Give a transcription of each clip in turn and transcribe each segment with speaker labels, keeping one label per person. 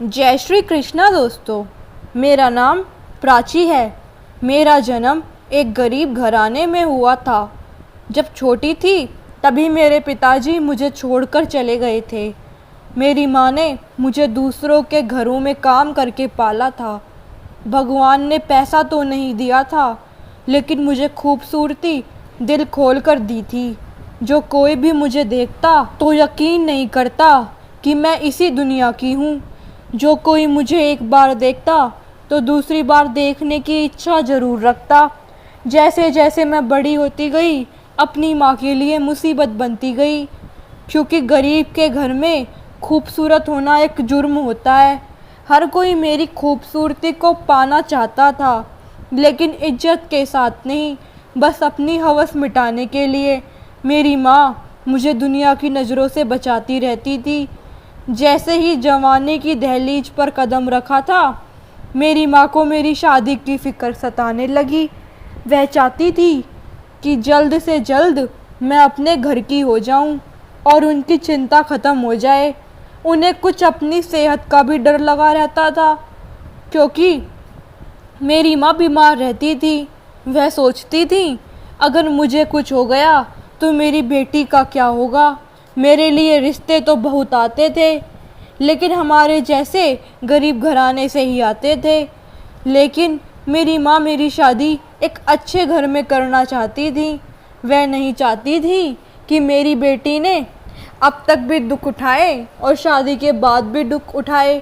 Speaker 1: जय श्री कृष्णा दोस्तों। मेरा नाम प्राची है। मेरा जन्म एक गरीब घराने में हुआ था। जब छोटी थी तभी मेरे पिताजी मुझे छोड़कर चले गए थे। मेरी माँ ने मुझे दूसरों के घरों में काम करके पाला था। भगवान ने पैसा तो नहीं दिया था, लेकिन मुझे खूबसूरती दिल खोल कर दी थी। जो कोई भी मुझे देखता तो यकीन नहीं करता कि मैं इसी दुनिया की हूँ। जो कोई मुझे एक बार देखता तो दूसरी बार देखने की इच्छा ज़रूर रखता। जैसे जैसे मैं बड़ी होती गई, अपनी माँ के लिए मुसीबत बनती गई, क्योंकि गरीब के घर में खूबसूरत होना एक जुर्म होता है। हर कोई मेरी खूबसूरती को पाना चाहता था, लेकिन इज्जत के साथ नहीं, बस अपनी हवस मिटाने के लिए। मेरी माँ मुझे दुनिया की नज़रों से बचाती रहती थी। जैसे ही जवानी की दहलीज पर कदम रखा था, मेरी माँ को मेरी शादी की फ़िक्र सताने लगी। वह चाहती थी कि जल्द से जल्द मैं अपने घर की हो जाऊं और उनकी चिंता ख़त्म हो जाए। उन्हें कुछ अपनी सेहत का भी डर लगा रहता था, क्योंकि मेरी माँ बीमार रहती थी। वह सोचती थी अगर मुझे कुछ हो गया तो मेरी बेटी का क्या होगा। मेरे लिए रिश्ते तो बहुत आते थे, लेकिन हमारे जैसे गरीब घराने से ही आते थे। लेकिन मेरी माँ मेरी शादी एक अच्छे घर में करना चाहती थी। वह नहीं चाहती थी कि मेरी बेटी ने अब तक भी दुख उठाए और शादी के बाद भी दुख उठाए।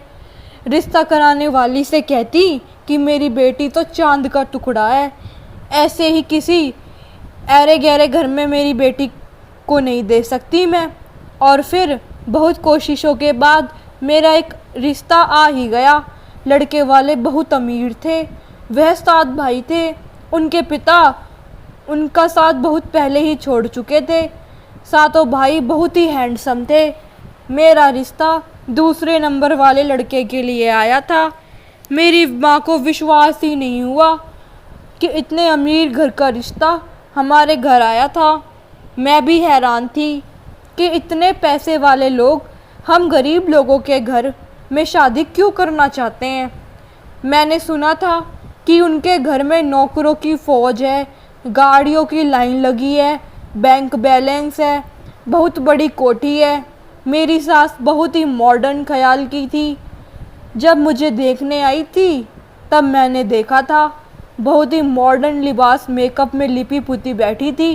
Speaker 1: रिश्ता कराने वाली से कहती कि मेरी बेटी तो चांद का टुकड़ा है। ऐसे ही किसी ऐरे गहरे घर में मेरी बेटी को नहीं दे सकती मैं। और फिर बहुत कोशिशों के बाद मेरा एक रिश्ता आ ही गया। लड़के वाले बहुत अमीर थे। वह 7 भाई थे। उनके पिता उनका साथ बहुत पहले ही छोड़ चुके थे। सातों भाई बहुत ही हैंडसम थे। मेरा रिश्ता दूसरे नंबर वाले लड़के के लिए आया था। मेरी माँ को विश्वास ही नहीं हुआ कि इतने अमीर घर का रिश्ता हमारे घर आया था। मैं भी हैरान थी कि इतने पैसे वाले लोग हम गरीब लोगों के घर में शादी क्यों करना चाहते हैं। मैंने सुना था कि उनके घर में नौकरों की फ़ौज है, गाड़ियों की लाइन लगी है, बैंक बैलेंस है, बहुत बड़ी कोठी है। मेरी सास बहुत ही मॉडर्न ख्याल की थी। जब मुझे देखने आई थी तब मैंने देखा था बहुत ही मॉडर्न लिबास, मेकअप में लिपी पुती बैठी थी।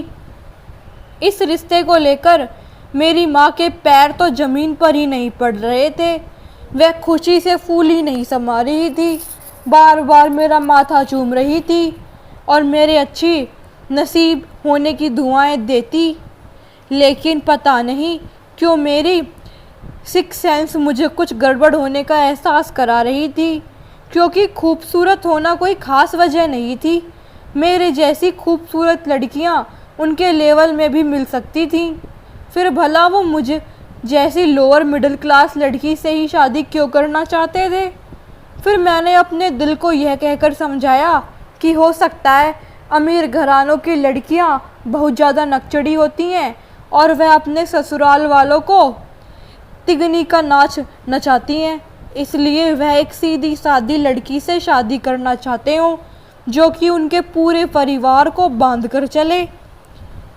Speaker 1: इस रिश्ते को लेकर मेरी माँ के पैर तो ज़मीन पर ही नहीं पड़ रहे थे। वह खुशी से फूल ही नहीं समा रही थी, बार बार मेरा माथा चूम रही थी और मेरे अच्छी नसीब होने की दुआएं देती। लेकिन पता नहीं क्यों मेरी सिक्स सेंस मुझे कुछ गड़बड़ होने का एहसास करा रही थी, क्योंकि खूबसूरत होना कोई ख़ास वजह नहीं थी। मेरे जैसी खूबसूरत लड़कियां उनके लेवल में भी मिल सकती थीं। फिर भला वो मुझे जैसी लोअर मिडिल क्लास लड़की से ही शादी क्यों करना चाहते थे। फिर मैंने अपने दिल को यह कहकर समझाया कि हो सकता है अमीर घरानों की लड़कियां बहुत ज़्यादा नकचड़ी होती हैं और वह अपने ससुराल वालों को तिगनी का नाच नचाती हैं, इसलिए वह एक सीधी सादी लड़की से शादी करना चाहते हो जो कि उनके पूरे परिवार को बांध कर चले।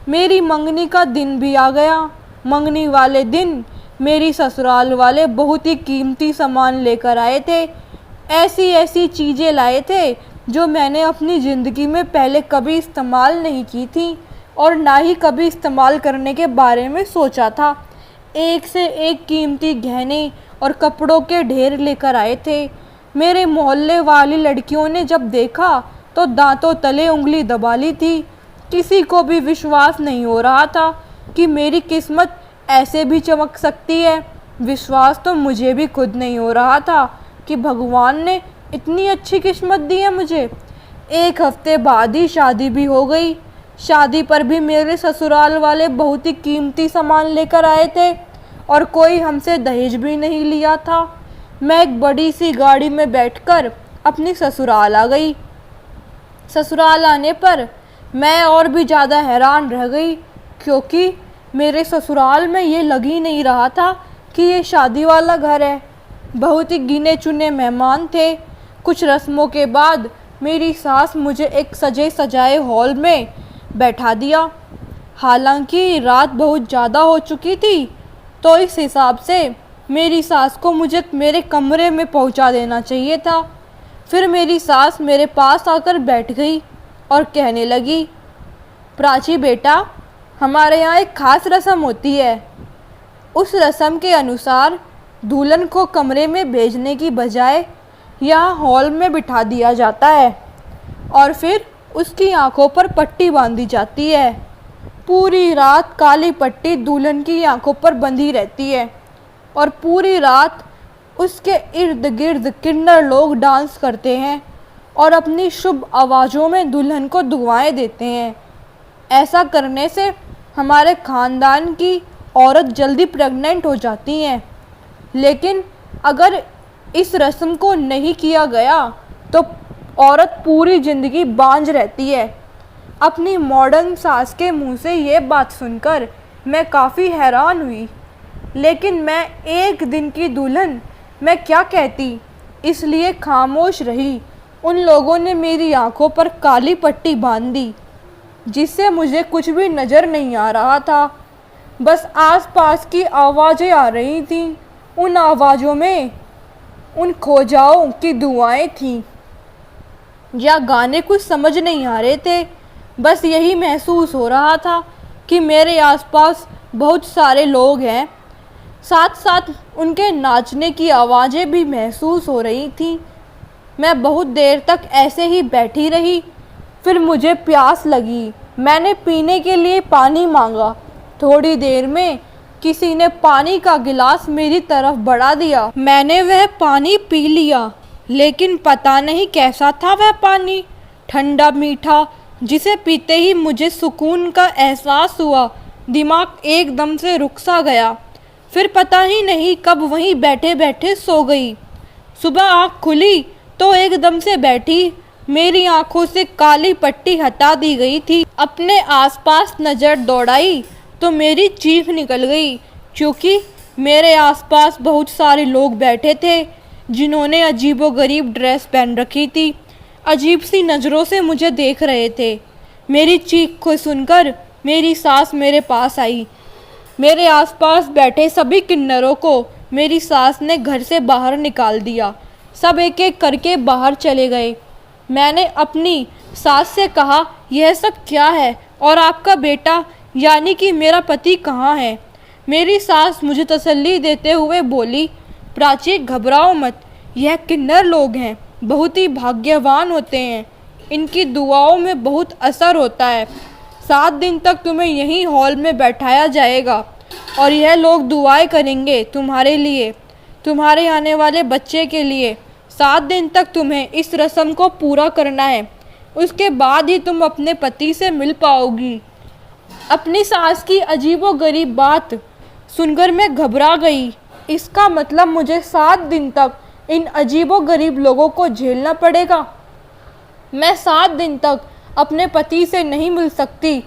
Speaker 1: मेरी मंगनी का दिन भी आ गया। मंगनी वाले दिन मेरी ससुराल वाले बहुत ही कीमती सामान लेकर आए थे। ऐसी ऐसी चीज़ें लाए थे जो मैंने अपनी ज़िंदगी में पहले कभी इस्तेमाल नहीं की थी और ना ही कभी इस्तेमाल करने के बारे में सोचा था। एक से एक कीमती गहने और कपड़ों के ढेर लेकर आए थे। मेरे मोहल्ले वाली लड़कियों ने जब देखा तो दांतों तले उंगली दबा ली थी। किसी को भी विश्वास नहीं हो रहा था कि मेरी किस्मत ऐसे भी चमक सकती है। विश्वास तो मुझे भी खुद नहीं हो रहा था कि भगवान ने इतनी अच्छी किस्मत दी है मुझे। 1 हफ्ते बाद ही शादी भी हो गई। शादी पर भी मेरे ससुराल वाले बहुत ही कीमती सामान लेकर आए थे और कोई हमसे दहेज भी नहीं लिया था। मैं एक बड़ी सी गाड़ी में बैठकर अपनी ससुराल आ गई। ससुराल आने पर मैं और भी ज़्यादा हैरान रह गई, क्योंकि मेरे ससुराल में ये लग ही नहीं रहा था कि ये शादी वाला घर है। बहुत ही गिने चुने मेहमान थे। कुछ रस्मों के बाद मेरी सास मुझे एक सजे सजाए हॉल में बैठा दिया। हालांकि रात बहुत ज़्यादा हो चुकी थी, तो इस हिसाब से मेरी सास को मुझे मेरे कमरे में पहुंचा देना चाहिए था। फिर मेरी सास मेरे पास आकर बैठ गई और कहने लगी, प्राची बेटा, हमारे यहाँ एक ख़ास रस्म होती है। उस रस्म के अनुसार दुल्हन को कमरे में भेजने की बजाय यहाँ हॉल में बिठा दिया जाता है और फिर उसकी आंखों पर पट्टी बांधी जाती है। पूरी रात काली पट्टी दुल्हन की आंखों पर बंधी रहती है और पूरी रात उसके इर्द गिर्द किन्नर लोग डांस करते हैं और अपनी शुभ आवाज़ों में दुल्हन को दुआएं देते हैं। ऐसा करने से हमारे ख़ानदान की औरत जल्दी प्रेग्नेंट हो जाती हैं। लेकिन अगर इस रस्म को नहीं किया गया तो औरत पूरी ज़िंदगी बांझ रहती है। अपनी मॉडर्न सास के मुंह से ये बात सुनकर मैं काफ़ी हैरान हुई, लेकिन मैं एक दिन की दुल्हन मैं क्या कहती, इसलिए खामोश रही। उन लोगों ने मेरी आंखों पर काली पट्टी बांध दी, जिससे मुझे कुछ भी नज़र नहीं आ रहा था। बस आसपास की आवाज़ें आ रही थीं। उन आवाज़ों में उन खोजाओं की दुआएं थीं या गाने कुछ समझ नहीं आ रहे थे। बस यही महसूस हो रहा था कि मेरे आसपास बहुत सारे लोग हैं। साथ साथ उनके नाचने की आवाज़ें भी महसूस हो रही थीं। मैं बहुत देर तक ऐसे ही बैठी रही। फिर मुझे प्यास लगी। मैंने पीने के लिए पानी मांगा। थोड़ी देर में किसी ने पानी का गिलास मेरी तरफ बढ़ा दिया। मैंने वह पानी पी लिया, लेकिन पता नहीं कैसा था वह पानी। ठंडा मीठा, जिसे पीते ही मुझे सुकून का एहसास हुआ। दिमाग एकदम से रुक सा गया। फिर पता ही नहीं कब वहीं बैठे बैठे सो गई। सुबह आँख खुली तो एकदम से बैठी मेरी आंखों से काली पट्टी हटा दी गई थी। अपने आसपास नज़र दौड़ाई तो मेरी चीख निकल गई, क्योंकि मेरे आसपास बहुत सारे लोग बैठे थे जिन्होंने अजीबोगरीब ड्रेस पहन रखी थी। अजीब सी नज़रों से मुझे देख रहे थे। मेरी चीख को सुनकर मेरी सास मेरे पास आई। मेरे आसपास बैठे सभी किन्नरों को मेरी सास ने घर से बाहर निकाल दिया। सब एक एक करके बाहर चले गए। मैंने अपनी सास से कहा, यह सब क्या है और आपका बेटा यानी कि मेरा पति कहाँ है? मेरी सास मुझे तसल्ली देते हुए बोली, प्राची घबराओ मत, यह किन्नर लोग हैं, बहुत ही भाग्यवान होते हैं, इनकी दुआओं में बहुत असर होता है। 7 दिन तक तुम्हें यहीं हॉल में बैठाया जाएगा और यह लोग दुआएं करेंगे तुम्हारे लिए, तुम्हारे आने वाले बच्चे के लिए। 7 दिन तक तुम्हें इस रस्म को पूरा करना है, उसके बाद ही तुम अपने पति से मिल पाओगी। अपनी सास की अजीबोगरीब बात सुनकर मैं घबरा गई। इसका मतलब मुझे 7 दिन तक इन अजीबोगरीब लोगों को झेलना पड़ेगा। मैं 7 दिन तक अपने पति से नहीं मिल सकती।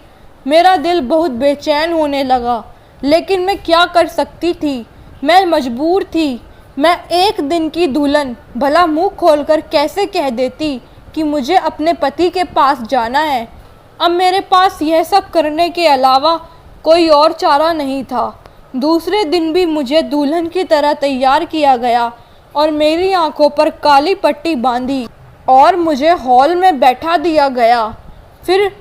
Speaker 1: मेरा दिल बहुत बेचैन होने लगा, लेकिन मैं क्या कर सकती थी? मैं मजबूर थी। मैं एक दिन की दुल्हन भला मुंह खोलकर कैसे कह देती कि मुझे अपने पति के पास जाना है। अब मेरे पास यह सब करने के अलावा कोई और चारा नहीं था। दूसरे दिन भी मुझे दुल्हन की तरह तैयार किया गया और मेरी आंखों पर काली पट्टी बांधी और मुझे हॉल में बैठा दिया गया। फिर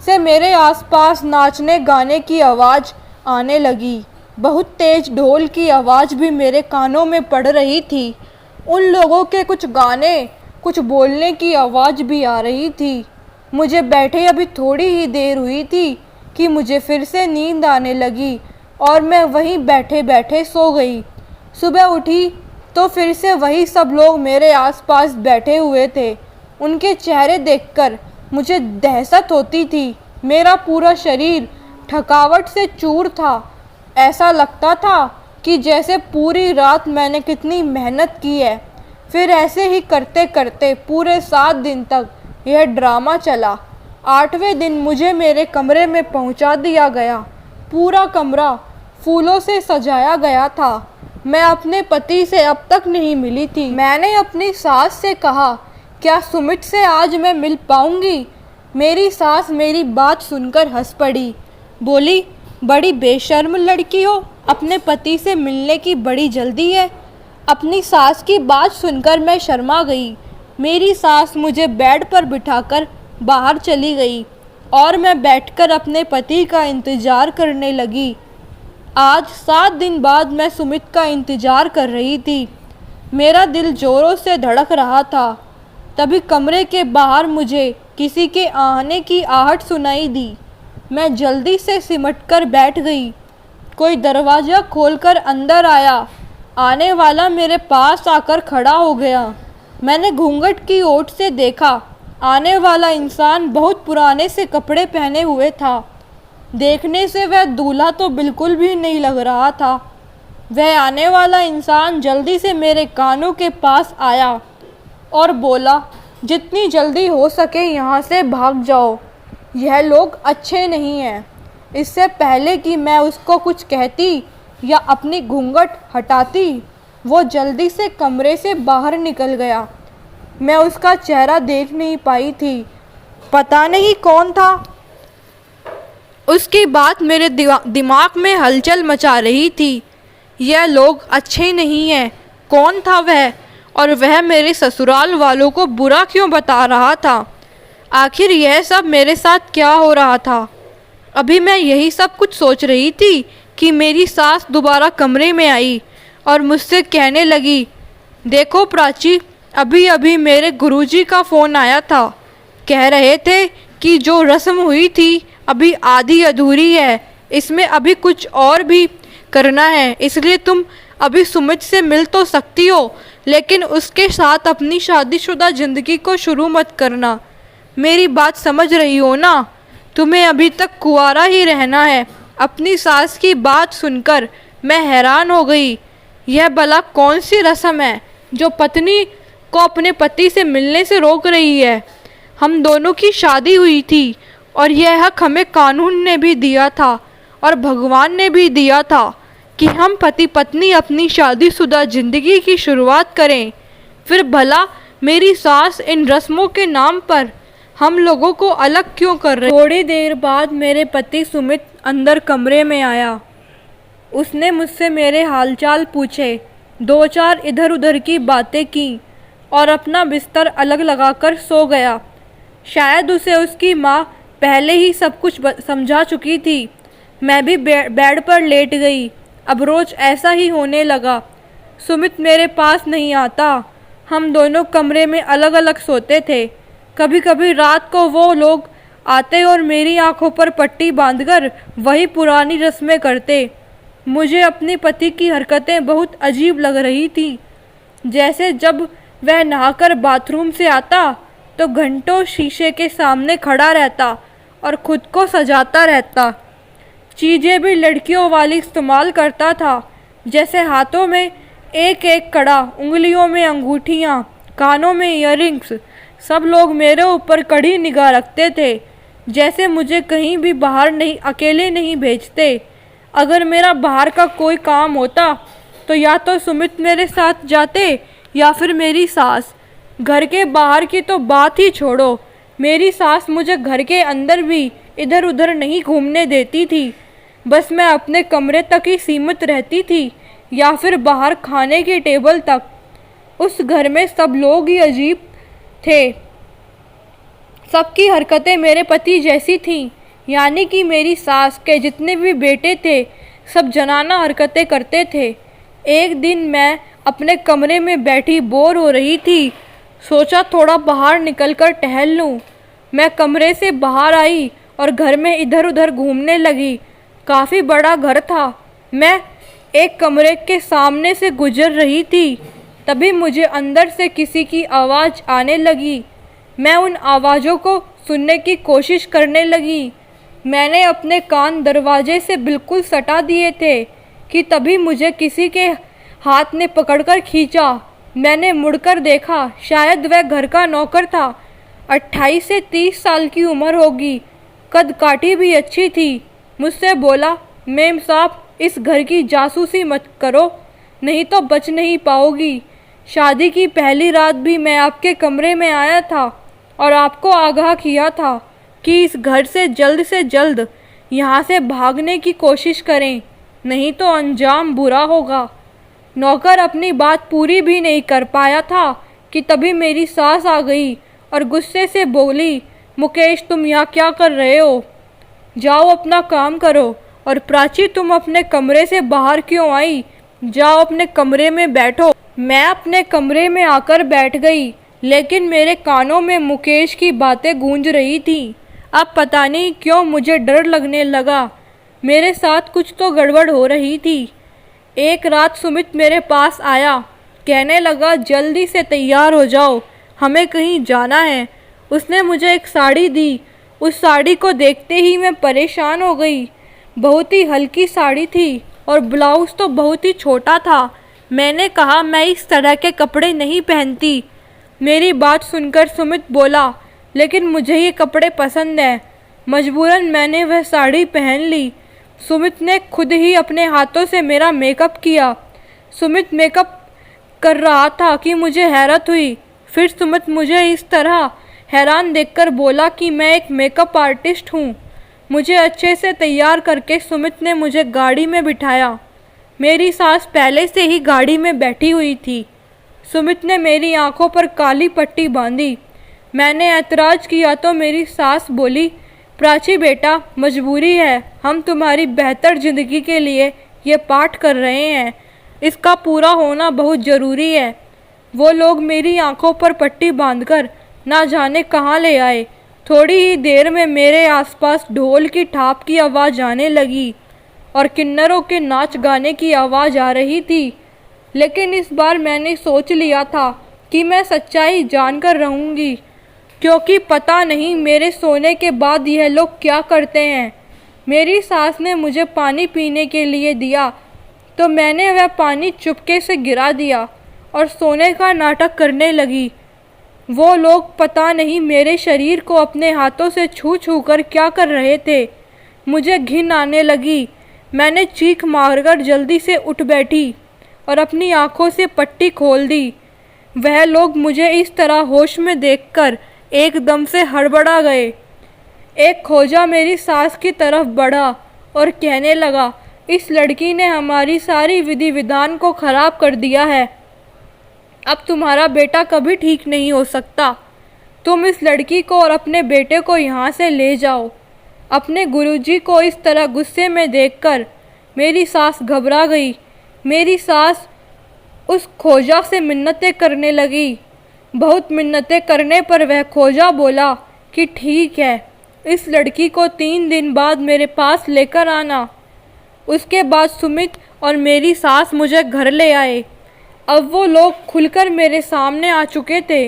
Speaker 1: से मेरे आसपास नाचने गाने की आवाज़ आने लगी। बहुत तेज ढोल की आवाज़ भी मेरे कानों में पड़ रही थी। उन लोगों के कुछ गाने, कुछ बोलने की आवाज़ भी आ रही थी। मुझे बैठे अभी थोड़ी ही देर हुई थी कि मुझे फिर से नींद आने लगी और मैं वहीं बैठे बैठे सो गई। सुबह उठी तो फिर से वही सब लोग मेरे आसपास बैठे हुए थे। उनके चेहरे देखकर मुझे दहशत होती थी। मेरा पूरा शरीर थकावट से चूर था। ऐसा लगता था कि जैसे पूरी रात मैंने कितनी मेहनत की है। फिर ऐसे ही करते करते पूरे 7 दिन तक यह ड्रामा चला। 8वें दिन मुझे मेरे कमरे में पहुंचा दिया गया। पूरा कमरा फूलों से सजाया गया था। मैं अपने पति से अब तक नहीं मिली थी। मैंने अपनी सास से कहा, क्या सुमित से आज मैं मिल पाऊंगी? मेरी सास मेरी बात सुनकर हंस पड़ी। बोली, बड़ी बेशर्म लड़की हो, अपने पति से मिलने की बड़ी जल्दी है। अपनी सास की बात सुनकर मैं शर्मा गई। मेरी सास मुझे बेड पर बिठाकर बाहर चली गई और मैं बैठकर अपने पति का इंतज़ार करने लगी। आज 7 दिन बाद मैं सुमित का इंतज़ार कर रही थी। मेरा दिल ज़ोरों से धड़क रहा था। तभी कमरे के बाहर मुझे किसी के आने की आहट सुनाई दी। मैं जल्दी से सिमटकर बैठ गई। कोई दरवाज़ा खोलकर अंदर आया। आने वाला मेरे पास आकर खड़ा हो गया। मैंने घूंघट की ओट से देखा। आने वाला इंसान बहुत पुराने से कपड़े पहने हुए था। देखने से वह दूल्हा तो बिल्कुल भी नहीं लग रहा था। वह आने वाला इंसान जल्दी से मेरे कानों के पास आया और बोला, जितनी जल्दी हो सके यहाँ से भाग जाओ, यह लोग अच्छे नहीं हैं। इससे पहले कि मैं उसको कुछ कहती या अपनी घूंघट हटाती, वो जल्दी से कमरे से बाहर निकल गया। मैं उसका चेहरा देख नहीं पाई थी। पता नहीं कौन था। उसकी बात मेरे दिमाग में हलचल मचा रही थी। यह लोग अच्छे नहीं हैं। कौन था वह? और वह मेरे ससुराल वालों को बुरा क्यों बता रहा था? आखिर यह सब मेरे साथ क्या हो रहा था? अभी मैं यही सब कुछ सोच रही थी कि मेरी सास दोबारा कमरे में आई और मुझसे कहने लगी, देखो प्राची, अभी अभी मेरे गुरुजी का फ़ोन आया था। कह रहे थे कि जो रस्म हुई थी अभी आधी अधूरी है, इसमें अभी कुछ और भी करना है। इसलिए तुम अभी सुमित से मिल तो सकती हो, लेकिन उसके साथ अपनी शादीशुदा ज़िंदगी को शुरू मत करना। मेरी बात समझ रही हो ना? तुम्हें अभी तक कुंवारा ही रहना है। अपनी सास की बात सुनकर मैं हैरान हो गई। यह भला कौन सी रस्म है जो पत्नी को अपने पति से मिलने से रोक रही है? हम दोनों की शादी हुई थी और यह हक हमें कानून ने भी दिया था और भगवान ने भी दिया था कि हम पति पत्नी अपनी शादीशुदा ज़िंदगी की शुरुआत करें। फिर भला मेरी सास इन रस्मों के नाम पर हम लोगों को अलग क्यों कर रहे? थोड़ी देर बाद मेरे पति सुमित अंदर कमरे में आया। उसने मुझसे मेरे हालचाल पूछे, 2-4 इधर उधर की बातें की और अपना बिस्तर अलग लगाकर सो गया। शायद उसे उसकी माँ पहले ही सब कुछ समझा चुकी थी। मैं भी बेड पर लेट गई। अब रोज़ ऐसा ही होने लगा। सुमित मेरे पास नहीं आता। हम दोनों कमरे में अलग अलग सोते थे। कभी कभी रात को वो लोग आते और मेरी आंखों पर पट्टी बांधकर वही पुरानी रस्में करते। मुझे अपने पति की हरकतें बहुत अजीब लग रही थी। जैसे जब वह नहाकर बाथरूम से आता तो घंटों शीशे के सामने खड़ा रहता और खुद को सजाता रहता। चीज़ें भी लड़कियों वाली इस्तेमाल करता था, जैसे हाथों में एक एक कड़ा, उंगलियों में अंगूठियाँ, कानों में ईयरिंग्स। सब लोग मेरे ऊपर कड़ी निगाह रखते थे, जैसे मुझे कहीं भी बाहर नहीं, अकेले नहीं भेजते। अगर मेरा बाहर का कोई काम होता तो या तो सुमित मेरे साथ जाते या फिर मेरी सास। घर के बाहर की तो बात ही छोड़ो, मेरी सास मुझे घर के अंदर भी इधर उधर नहीं घूमने देती थी। बस मैं अपने कमरे तक ही सीमित रहती थी या फिर बाहर खाने की टेबल तक। उस घर में सब लोग ही अजीब थे। सबकी हरकतें मेरे पति जैसी थीं, यानी कि मेरी सास के जितने भी बेटे थे सब जनाना हरकतें करते थे। एक दिन मैं अपने कमरे में बैठी बोर हो रही थी। सोचा थोड़ा बाहर निकलकर टहल लूँ। मैं कमरे से बाहर आई और घर में इधर उधर घूमने लगी। काफ़ी बड़ा घर था। मैं एक कमरे के सामने से गुजर रही थी, तभी मुझे अंदर से किसी की आवाज़ आने लगी। मैं उन आवाज़ों को सुनने की कोशिश करने लगी। मैंने अपने कान दरवाजे से बिल्कुल सटा दिए थे कि तभी मुझे किसी के हाथ ने पकड़कर खींचा। मैंने मुड़कर देखा, शायद वह घर का नौकर था। 28 से 30 साल की उम्र होगी। कद काठी भी अच्छी थी। मुझसे बोला, मेम साहब, इस घर की जासूसी मत करो। नहीं तो बच नहीं पाओगी। शादी की पहली रात भी मैं आपके कमरे में आया था और आपको आगाह किया था कि इस घर से जल्द यहाँ से भागने की कोशिश करें, नहीं तो अंजाम बुरा होगा। नौकर अपनी बात पूरी भी नहीं कर पाया था कि तभी मेरी सास आ गई और गुस्से से बोली, मुकेश तुम यहाँ क्या कर रहे हो? जाओ अपना काम करो। और प्राची तुम अपने कमरे से बाहर क्यों आई? जाओ अपने कमरे में बैठो। मैं अपने कमरे में आकर बैठ गई, लेकिन मेरे कानों में मुकेश की बातें गूंज रही थी। अब पता नहीं क्यों मुझे डर लगने लगा। मेरे साथ कुछ तो गड़बड़ हो रही थी। एक रात सुमित मेरे पास आया, कहने लगा जल्दी से तैयार हो जाओ, हमें कहीं जाना है। उसने मुझे एक साड़ी दी। उस साड़ी को देखते ही मैं परेशान हो गई। बहुत ही हल्की साड़ी थी और ब्लाउज तो बहुत ही छोटा था। मैंने कहा मैं इस तरह के कपड़े नहीं पहनती। मेरी बात सुनकर सुमित बोला, लेकिन मुझे ये कपड़े पसंद है। मजबूरन मैंने वह साड़ी पहन ली। सुमित ने खुद ही अपने हाथों से मेरा मेकअप किया। सुमित मेकअप कर रहा था कि मुझे हैरत हुई। फिर सुमित मुझे इस तरह हैरान देखकर बोला कि मैं एक मेकअप आर्टिस्ट हूँ। मुझे अच्छे से तैयार करके सुमित ने मुझे गाड़ी में बिठाया। मेरी सास पहले से ही गाड़ी में बैठी हुई थी। सुमित ने मेरी आंखों पर काली पट्टी बांधी। मैंने ऐतराज़ किया तो मेरी सास बोली, प्राची बेटा मजबूरी है, हम तुम्हारी बेहतर ज़िंदगी के लिए ये पाठ कर रहे हैं, इसका पूरा होना बहुत ज़रूरी है। वो लोग मेरी आंखों पर पट्टी बांधकर ना जाने कहाँ ले आए। थोड़ी ही देर में मेरे आसपास ढोल की थाप की आवाज़ आने लगी और किन्नरों के नाच गाने की आवाज़ आ रही थी। लेकिन इस बार मैंने सोच लिया था कि मैं सच्चाई जानकर रहूँगी, क्योंकि पता नहीं मेरे सोने के बाद यह लोग क्या करते हैं। मेरी सास ने मुझे पानी पीने के लिए दिया तो मैंने वह पानी चुपके से गिरा दिया और सोने का नाटक करने लगी। वो लोग पता नहीं मेरे शरीर को अपने हाथों से छू छू कर क्या कर रहे थे। मुझे घिन आने लगी। मैंने चीख मारकर जल्दी से उठ बैठी और अपनी आंखों से पट्टी खोल दी। वह लोग मुझे इस तरह होश में देखकर एकदम से हड़बड़ा गए। एक खोजा मेरी सास की तरफ बढ़ा और कहने लगा, इस लड़की ने हमारी सारी विधि विधान को खराब कर दिया है। अब तुम्हारा बेटा कभी ठीक नहीं हो सकता। तुम इस लड़की को और अपने बेटे को यहाँ से ले जाओ। अपने गुरुजी को इस तरह गुस्से में देखकर मेरी सास घबरा गई। मेरी सास उस खोजा से मिन्नतें करने लगी। बहुत मिन्नतें करने पर वह खोजा बोला कि ठीक है, इस लड़की को 3 दिन बाद मेरे पास लेकर आना। उसके बाद सुमित और मेरी सास मुझे घर ले आए। अब वो लोग खुलकर मेरे सामने आ चुके थे।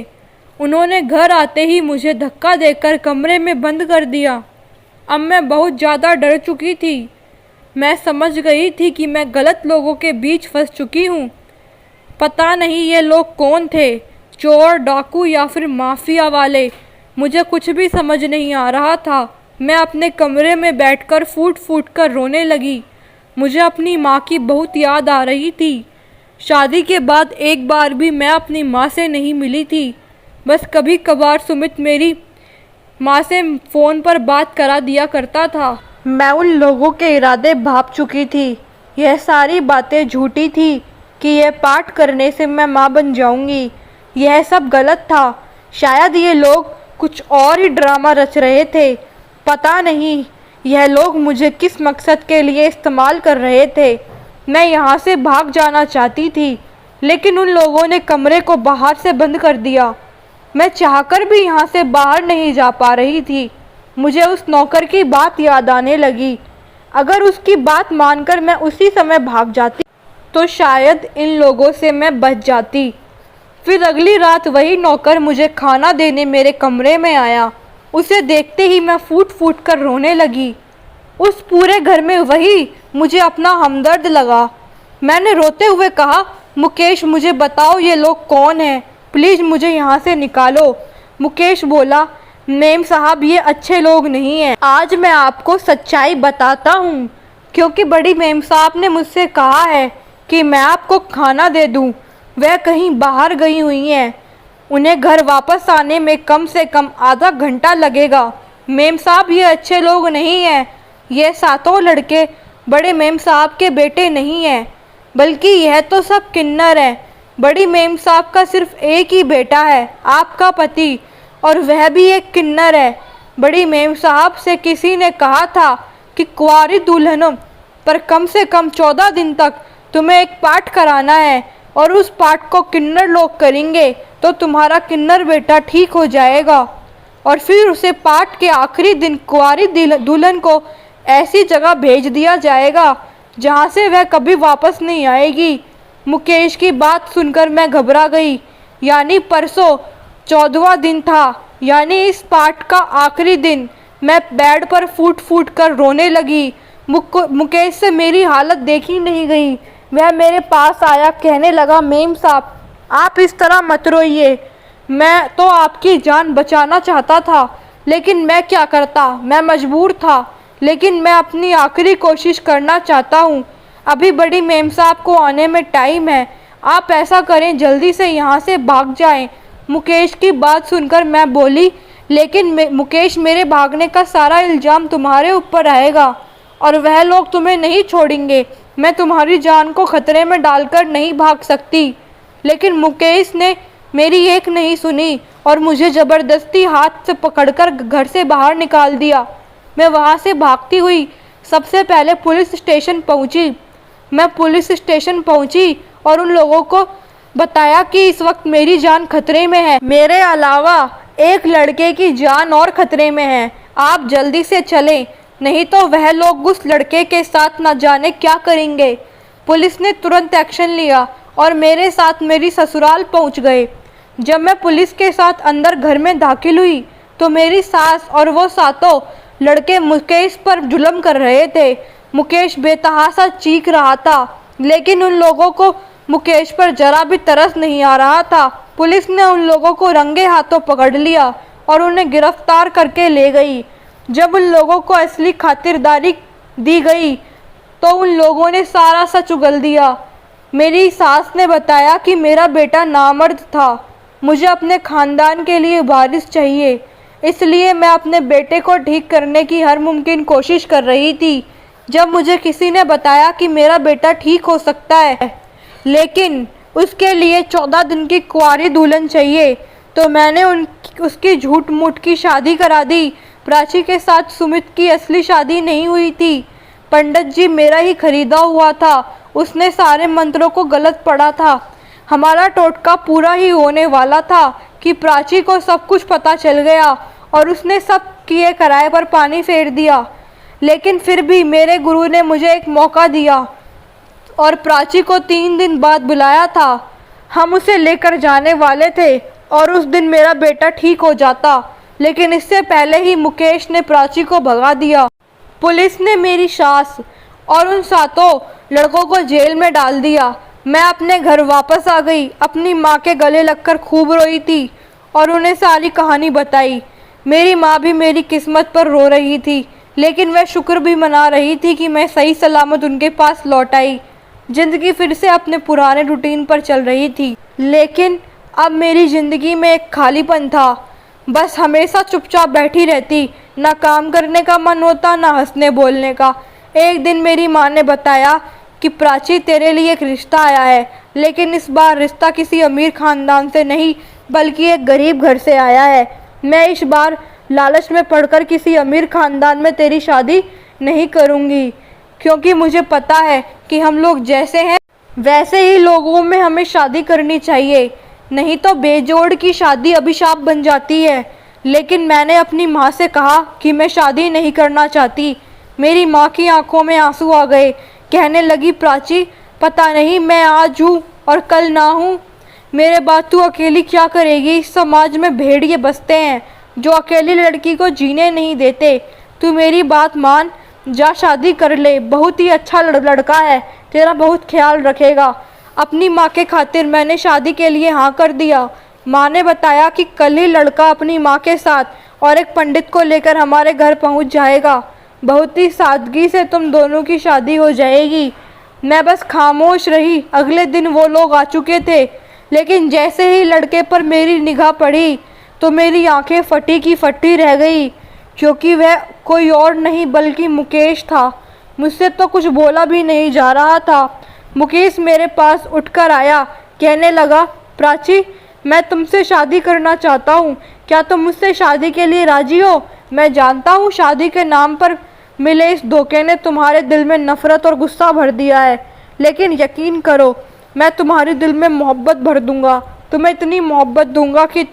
Speaker 1: उन्होंने घर आते ही मुझे धक्का देकर कमरे में बंद कर दिया। अब मैं बहुत ज़्यादा डर चुकी थी। मैं समझ गई थी कि मैं गलत लोगों के बीच फंस चुकी हूँ। पता नहीं ये लोग कौन थे, चोर, डाकू या फिर माफिया वाले। मुझे कुछ भी समझ नहीं आ रहा था। मैं अपने कमरे में बैठकर फूट फूट कर रोने लगी। मुझे अपनी माँ की बहुत याद आ रही थी। शादी के बाद एक बार भी मैं अपनी माँ से नहीं मिली थी। बस कभी कभार सुमित मेरी माँ से फ़ोन पर बात करा दिया करता था। मैं उन लोगों के इरादे भाप चुकी थी। यह सारी बातें झूठी थी कि यह पाठ करने से मैं माँ बन जाऊंगी। यह सब गलत था। शायद ये लोग कुछ और ही ड्रामा रच रहे थे। पता नहीं यह लोग मुझे किस मकसद के लिए इस्तेमाल कर रहे थे। मैं यहाँ से भाग जाना चाहती थी, लेकिन उन लोगों ने कमरे को बाहर से बंद कर दिया। मैं चाहकर भी यहाँ से बाहर नहीं जा पा रही थी। मुझे उस नौकर की बात याद आने लगी। अगर उसकी बात मानकर मैं उसी समय भाग जाती तो शायद इन लोगों से मैं बच जाती। फिर अगली रात वही नौकर मुझे खाना देने मेरे कमरे में आया। उसे देखते ही मैं फूट फूट कर रोने लगी। उस पूरे घर में वही मुझे अपना हमदर्द लगा। मैंने रोते हुए कहा, मुकेश मुझे बताओ ये लोग कौन हैं, प्लीज़ मुझे यहाँ से निकालो। मुकेश बोला, मेम साहब ये अच्छे लोग नहीं हैं। आज मैं आपको सच्चाई बताता हूँ, क्योंकि बड़ी मेम साहब ने मुझसे कहा है कि मैं आपको खाना दे दूं। वह कहीं बाहर गई हुई हैं। उन्हें घर वापस आने में कम से कम आधा घंटा लगेगा। मेम साहब ये अच्छे लोग नहीं हैं। ये सातों लड़के बड़े मेम साहब के बेटे नहीं हैं, बल्कि यह तो सब किन्नर हैं। बड़ी मेम साहब का सिर्फ एक ही बेटा है, आपका पति, और वह भी एक किन्नर है। बड़ी मेम साहब से किसी ने कहा था कि कुंवारी दुल्हनों पर कम से कम 14 दिन तक तुम्हें एक पाठ कराना है, और उस पाठ को किन्नर लोग करेंगे तो तुम्हारा किन्नर बेटा ठीक हो जाएगा। और फिर उसे पाठ के आखिरी दिन कुंवारी दुल्हन को ऐसी जगह भेज दिया जाएगा जहाँ से वह कभी वापस नहीं आएगी। मुकेश की बात सुनकर मैं घबरा गई। यानी परसों 14वां दिन था, यानी इस पाठ का आखिरी दिन। मैं बेड पर फूट फूट कर रोने लगी। मुकेश से मेरी हालत देखी नहीं गई। वह मेरे पास आया, कहने लगा, मेम साहब आप इस तरह मत रोइए। मैं तो आपकी जान बचाना चाहता था, लेकिन मैं क्या करता, मैं मजबूर था। लेकिन मैं अपनी आखिरी कोशिश करना चाहता हूँ। अभी बड़ी मेम साहब को आने में टाइम है। आप ऐसा करें, जल्दी से यहाँ से भाग जाएं। मुकेश की बात सुनकर मैं बोली, लेकिन मुकेश मेरे भागने का सारा इल्ज़ाम तुम्हारे ऊपर आएगा और वह लोग तुम्हें नहीं छोड़ेंगे। मैं तुम्हारी जान को खतरे में डालकर नहीं भाग सकती। लेकिन मुकेश ने मेरी एक नहीं सुनी और मुझे ज़बरदस्ती हाथ से पकड़कर घर से बाहर निकाल दिया। मैं वहाँ से भागती हुई सबसे पहले पुलिस स्टेशन पहुँची। मैं पुलिस स्टेशन पहुँची और उन लोगों को बताया कि इस वक्त मेरी जान खतरे में है। मेरे अलावा एक लड़के की जान और खतरे में है। आप जल्दी से चलें, नहीं तो वह लोग उस लड़के के साथ न जाने क्या करेंगे। पुलिस ने तुरंत एक्शन लिया और मेरे साथ मेरी ससुराल पहुंच गए। जब मैं पुलिस के साथ अंदर घर में दाखिल हुई तो मेरी सास और वो सातों लड़के मुकेश पर जुल्म कर रहे थे। मुकेश बेतहासा चीख रहा था, लेकिन उन लोगों को मुकेश पर जरा भी तरस नहीं आ रहा था। पुलिस ने उन लोगों को रंगे हाथों पकड़ लिया और उन्हें गिरफ्तार करके ले गई। जब उन लोगों को असली खातिरदारी दी गई तो उन लोगों ने सारा सच उगल दिया। मेरी सास ने बताया कि मेरा बेटा नामर्द था। मुझे अपने खानदान के लिए वारिस चाहिए, इसलिए मैं अपने बेटे को ठीक करने की हर मुमकिन कोशिश कर रही थी। जब मुझे किसी ने बताया कि मेरा बेटा ठीक हो सकता है, लेकिन उसके लिए 14 दिन की कुंवारी दुल्हन चाहिए, तो मैंने उसकी झूठ मूठ की शादी करा दी। प्राची के साथ सुमित की असली शादी नहीं हुई थी। पंडित जी मेरा ही खरीदा हुआ था। उसने सारे मंत्रों को गलत पढ़ा था। हमारा टोटका पूरा ही होने वाला था कि प्राची को सब कुछ पता चल गया और उसने सब किए कराए पर पानी फेर दिया। लेकिन फिर भी मेरे गुरु ने मुझे एक मौका दिया और प्राची को 3 दिन बाद बुलाया था। हम उसे लेकर जाने वाले थे और उस दिन मेरा बेटा ठीक हो जाता, लेकिन इससे पहले ही मुकेश ने प्राची को भगा दिया। पुलिस ने मेरी सास और उन सातों लड़कों को जेल में डाल दिया। मैं अपने घर वापस आ गई। अपनी माँ के गले लगकर खूब रोई थी और उन्हें सारी कहानी बताई। मेरी माँ भी मेरी किस्मत पर रो रही थी, लेकिन वह शुक्र भी मना रही थी कि मैं सही सलामत उनके पास लौट आई। जिंदगी फिर से अपने पुराने रूटीन पर चल रही थी, लेकिन अब मेरी ज़िंदगी में एक खालीपन था। बस हमेशा चुपचाप बैठी रहती, ना काम करने का मन होता, ना हंसने बोलने का। एक दिन मेरी माँ ने बताया कि प्राची तेरे लिए एक रिश्ता आया है, लेकिन इस बार रिश्ता किसी अमीर खानदान से नहीं बल्कि एक गरीब घर से आया है। मैं इस बार लालच में पड़कर किसी अमीर खानदान में तेरी शादी नहीं करूँगी, क्योंकि मुझे पता है कि हम लोग जैसे हैं वैसे ही लोगों में हमें शादी करनी चाहिए, नहीं तो बेजोड़ की शादी अभिशाप बन जाती है। लेकिन मैंने अपनी माँ से कहा कि मैं शादी नहीं करना चाहती। मेरी माँ की आंखों में आंसू आ गए। कहने लगी, प्राची पता नहीं मैं आज हूँ और कल ना हूँ। मेरे बाद तू अकेली क्या करेगी? इस समाज में भेड़िए बसते हैं जो अकेली लड़की को जीने नहीं देते। तू मेरी बात मान, जा शादी कर ले। बहुत ही अच्छा लड़का है, तेरा बहुत ख्याल रखेगा। अपनी माँ के खातिर मैंने शादी के लिए हाँ कर दिया। माँ ने बताया कि कल ही लड़का अपनी माँ के साथ और एक पंडित को लेकर हमारे घर पहुँच जाएगा। बहुत ही सादगी से तुम दोनों की शादी हो जाएगी। मैं बस खामोश रही। अगले दिन वो लोग आ चुके थे, लेकिन जैसे ही लड़के पर मेरी निगाह पड़ी तो मेरी आंखें फटी की फटी रह गई, क्योंकि वह कोई और नहीं बल्कि मुकेश था। मुझसे तो कुछ बोला भी नहीं जा रहा था। मुकेश मेरे पास उठकर आया, कहने लगा, प्राची, मैं तुमसे शादी करना चाहता हूँ। क्या तुम मुझसे शादी के लिए राजी हो? मैं जानता हूँ शादी के नाम पर मिले इस धोखे ने तुम्हारे दिल में नफरत और गुस्सा भर दिया है, लेकिन यकीन करो, मैं तुम्हारे दिल में मोहब्बत भर दूंगा। तुम्हें इतनी मोहब्बत दूंगा कि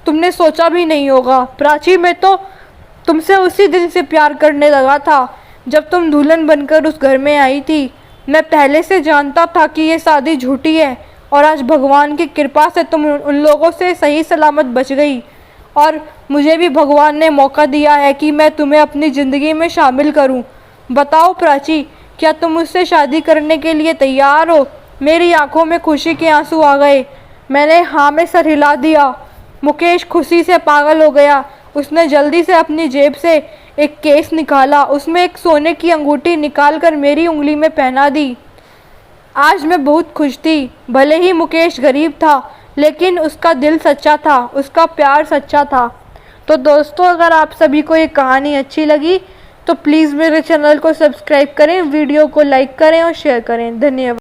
Speaker 1: तुमने सोचा भी नहीं होगा। प्राची, मैं तो तुमसे उसी दिन से प्यार करने लगा था जब तुम दुल्हन बनकर उस घर में आई थी। मैं पहले से जानता था कि ये शादी झूठी है, और आज भगवान की कृपा से तुम उन लोगों से सही सलामत बच गई, और मुझे भी भगवान ने मौका दिया है कि मैं तुम्हें अपनी ज़िंदगी में शामिल करूं। बताओ प्राची, क्या तुम मुझसे शादी करने के लिए तैयार हो? मेरी आंखों में खुशी के आंसू आ गए। मैंने हाँ में सर हिला दिया। मुकेश खुशी से पागल हो गया। उसने जल्दी से अपनी जेब से एक केस निकाला, उसमें एक सोने की अंगूठी निकालकर मेरी उंगली में पहना दी। आज मैं बहुत खुश थी। भले ही मुकेश गरीब था, लेकिन उसका दिल सच्चा था, उसका प्यार सच्चा था। तो दोस्तों, अगर आप सभी को ये कहानी अच्छी लगी तो प्लीज़ मेरे चैनल को सब्सक्राइब करें, वीडियो को लाइक करें और शेयर करें। धन्यवाद।